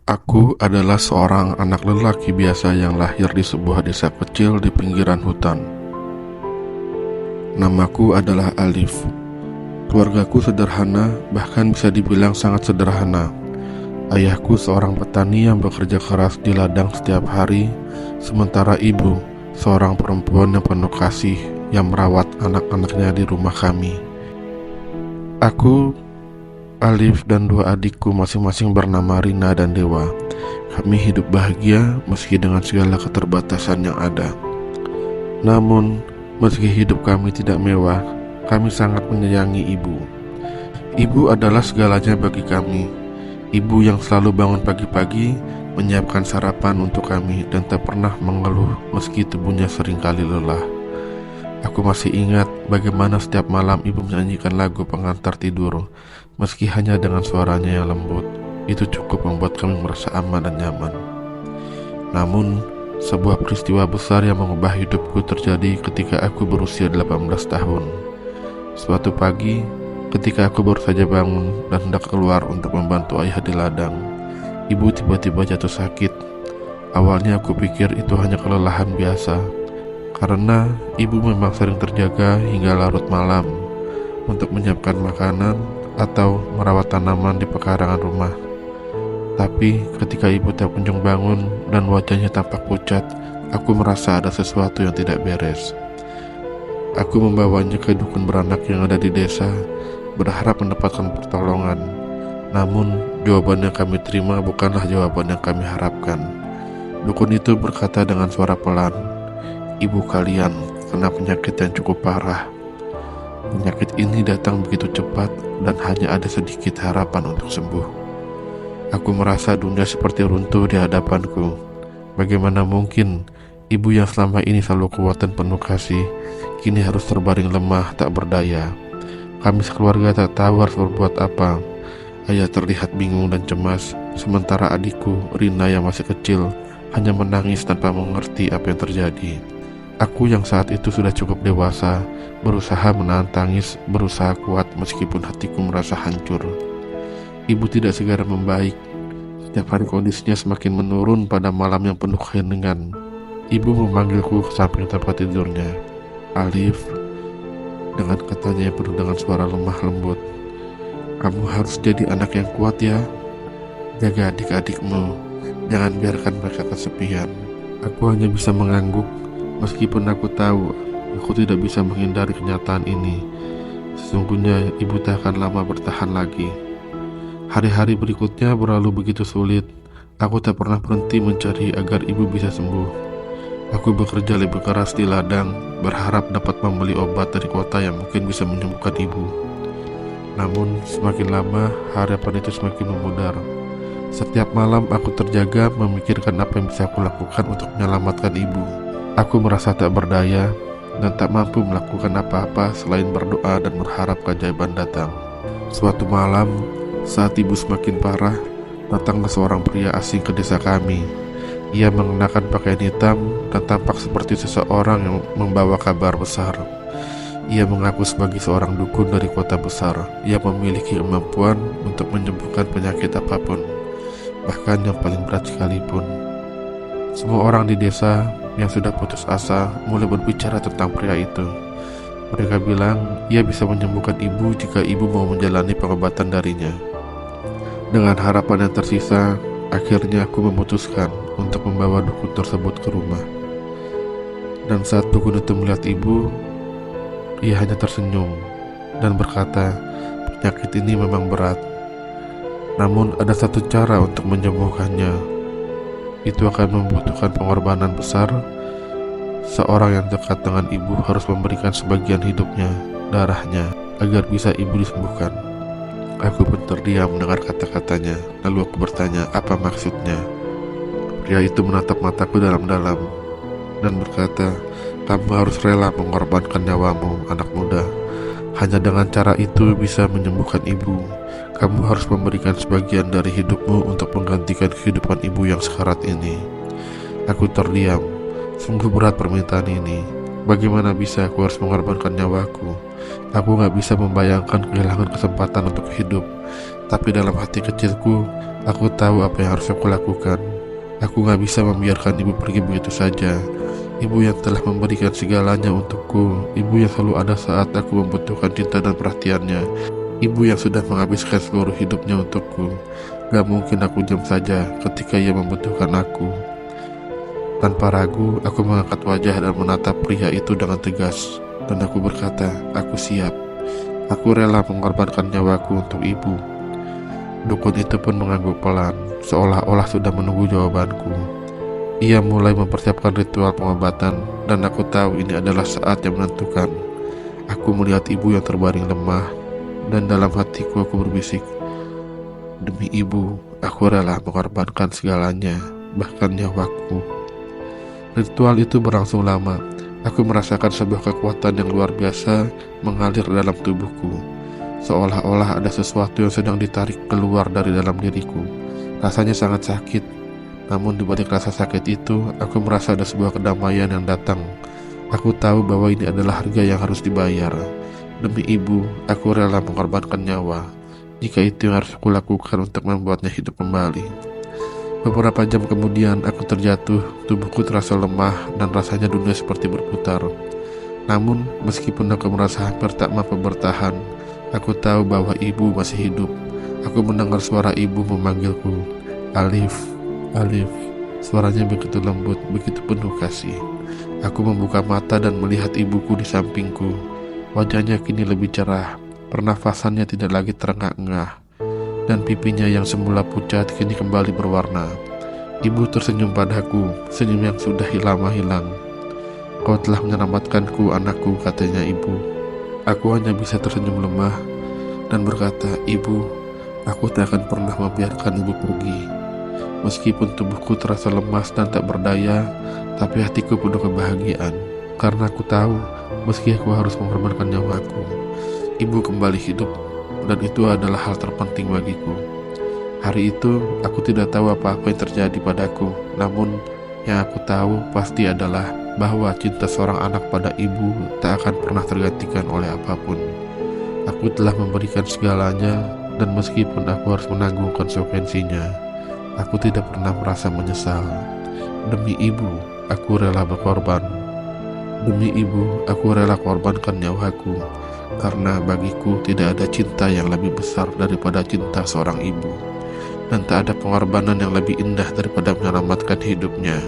Aku adalah seorang anak lelaki biasa yang lahir di sebuah desa kecil di pinggiran hutan. Namaku adalah Alif. Keluargaku sederhana, bahkan bisa dibilang sangat sederhana. Ayahku seorang petani yang bekerja keras di ladang setiap hari, sementara ibu seorang perempuan yang penuh kasih yang merawat anak-anaknya di rumah kami. Aku, Alif, dan dua adikku masing-masing bernama Rina dan Dewa. Kami hidup bahagia meski dengan segala keterbatasan yang ada. Namun, meski hidup kami tidak mewah, kami sangat menyayangi ibu. Ibu adalah segalanya bagi kami. Ibu yang selalu bangun pagi-pagi, menyiapkan sarapan untuk kami dan tak pernah mengeluh meski tubuhnya seringkali lelah. Aku masih ingat bagaimana setiap malam ibu menyanyikan lagu pengantar tidur, meski hanya dengan suaranya yang lembut. Itu cukup membuat kami merasa aman dan nyaman. Namun, sebuah peristiwa besar yang mengubah hidupku terjadi ketika aku berusia 18 tahun. Suatu pagi, ketika aku baru saja bangun dan hendak keluar untuk membantu ayah di ladang, ibu tiba-tiba jatuh sakit. Awalnya aku pikir itu hanya kelelahan biasa, karena ibu memang sering terjaga hingga larut malam untuk menyiapkan makanan atau merawat tanaman di pekarangan rumah. Tapi ketika ibu tak kunjung bangun dan wajahnya tampak pucat, aku merasa ada sesuatu yang tidak beres. Aku membawanya ke dukun beranak yang ada di desa, berharap mendapatkan pertolongan. Namun, jawaban yang kami terima bukanlah jawaban yang kami harapkan. Dukun itu berkata dengan suara pelan, "Ibu kalian kena penyakit yang cukup parah. Penyakit ini datang begitu cepat dan hanya ada sedikit harapan untuk sembuh." Aku merasa dunia seperti runtuh di hadapanku. Bagaimana mungkin ibu yang selama ini selalu kuat dan penuh kasih, kini harus terbaring lemah tak berdaya. Kami sekeluarga tak tahu harus berbuat apa. Ayah terlihat bingung dan cemas, sementara adikku, Rina yang masih kecil, hanya menangis tanpa mengerti apa yang terjadi. Aku yang saat itu sudah cukup dewasa, berusaha menahan tangis, berusaha kuat meskipun hatiku merasa hancur. Ibu tidak segera membaik. Setiap hari kondisinya semakin menurun. Pada malam yang penuh keheningan, ibu memanggilku ke samping tempat tidurnya. "Alif," dengan katanya yang penuh dengan suara lemah lembut, "kamu harus jadi anak yang kuat ya. Jaga adik-adikmu, jangan biarkan mereka kesepian." Aku hanya bisa mengangguk. Meskipun aku tahu aku tidak bisa menghindari kenyataan ini, sesungguhnya ibu tak akan lama bertahan lagi. Hari-hari berikutnya berlalu begitu sulit. Aku tak pernah berhenti mencari agar ibu bisa sembuh. Aku bekerja lebih keras di ladang, berharap dapat membeli obat dari kota yang mungkin bisa menyembuhkan ibu. Namun semakin lama harapan itu semakin memudar. Setiap malam aku terjaga memikirkan apa yang bisa aku lakukan untuk menyelamatkan ibu. Aku merasa tak berdaya dan tak mampu melakukan apa-apa selain berdoa dan berharap keajaiban datang. Suatu malam, saat ibu semakin parah, datanglah seorang pria asing ke desa kami. Ia mengenakan pakaian hitam dan tampak seperti seseorang yang membawa kabar besar. Ia mengaku sebagai seorang dukun dari kota besar. Ia memiliki kemampuan untuk menyembuhkan penyakit apapun, bahkan yang paling berat sekalipun. Semua orang di desa yang sudah putus asa mulai berbicara tentang pria itu. Mereka bilang ia bisa menyembuhkan ibu jika ibu mau menjalani pengobatan darinya. Dengan harapan yang tersisa, akhirnya aku memutuskan untuk membawa dukun tersebut ke rumah. Dan saat dukun itu melihat ibu, ia hanya tersenyum dan berkata, "Penyakit ini memang berat, namun ada satu cara untuk menyembuhkannya. Itu akan membutuhkan pengorbanan besar. Seorang yang dekat dengan ibu harus memberikan sebagian hidupnya, darahnya, agar bisa ibu disembuhkan." Aku pun terdiam mendengar kata-katanya. Lalu aku bertanya, apa maksudnya? Pria itu menatap mataku dalam-dalam dan berkata, "Kamu harus rela mengorbankan nyawamu, anak muda. Hanya dengan cara itu bisa menyembuhkan ibu. Kamu harus memberikan sebagian dari hidupmu untuk menggantikan kehidupan ibu yang sekarat ini." Aku terdiam. Sungguh berat permintaan ini. Bagaimana bisa aku harus mengorbankan nyawaku? Aku gak bisa membayangkan kehilangan kesempatan untuk hidup. Tapi dalam hati kecilku, Aku tahu apa yang harus aku lakukan. Aku gak bisa membiarkan ibu pergi begitu saja. Ibu yang telah memberikan segalanya untukku. Ibu yang selalu ada saat aku membutuhkan cinta dan perhatiannya. Ibu yang sudah menghabiskan seluruh hidupnya untukku. Gak mungkin aku diam saja ketika ia membutuhkan aku. Tanpa ragu, aku mengangkat wajah dan menatap pria itu dengan tegas. Dan aku berkata, aku siap. Aku rela mengorbankan nyawaku untuk ibu. Dukun itu pun mengangguk pelan, seolah-olah sudah menunggu jawabanku. Ia mulai mempersiapkan ritual pengobatan, dan aku tahu ini adalah saat yang menentukan. Aku melihat ibu yang terbaring lemah, dan dalam hatiku aku berbisik, demi ibu, aku rela mengorbankan segalanya, bahkan nyawaku. Ritual itu berlangsung lama. Aku merasakan sebuah kekuatan yang luar biasa mengalir dalam tubuhku, seolah-olah ada sesuatu yang sedang ditarik keluar dari dalam diriku. Rasanya sangat sakit, namun di balik rasa sakit itu, aku merasa ada sebuah kedamaian yang datang. Aku tahu bahwa ini adalah harga yang harus dibayar. Demi ibu, aku rela mengorbankan nyawa, jika itu yang harus aku lakukan untuk membuatnya hidup kembali. Beberapa jam kemudian aku terjatuh, tubuhku terasa lemah dan rasanya dunia seperti berputar. Namun, meskipun aku merasa hampir tak mampu bertahan, aku tahu bahwa ibu masih hidup. Aku mendengar suara ibu memanggilku, Alif, Alif. Suaranya begitu lembut, begitu penuh kasih. Aku membuka mata dan melihat ibuku di sampingku. Wajahnya kini lebih cerah, pernafasannya tidak lagi terengah-engah, dan pipinya yang semula pucat kini kembali berwarna. Ibu tersenyum padaku, senyum yang sudah lama hilang. Kau telah menyelamatkanku, anakku, katanya ibu. Aku hanya bisa tersenyum lemah dan berkata, ibu, aku tak akan pernah membiarkan ibu pergi. Meskipun tubuhku terasa lemas dan tak berdaya, tapi hatiku penuh kebahagiaan. Karena aku tahu, meski aku harus mengorbankan nyawaku, ibu kembali hidup, dan itu adalah hal terpenting bagiku. Hari itu, aku tidak tahu apa-apa yang terjadi padaku, namun yang aku tahu pasti adalah bahwa cinta seorang anak pada ibu tak akan pernah tergantikan oleh apapun. Aku telah memberikan segalanya, dan meskipun aku harus menanggung konsekuensinya, aku tidak pernah merasa menyesal. Demi ibu, aku rela berkorban. Demi ibu, aku rela korbankan nyawaku, karena bagiku tidak ada cinta yang lebih besar daripada cinta seorang ibu, dan tak ada pengorbanan yang lebih indah daripada menyelamatkan hidupnya.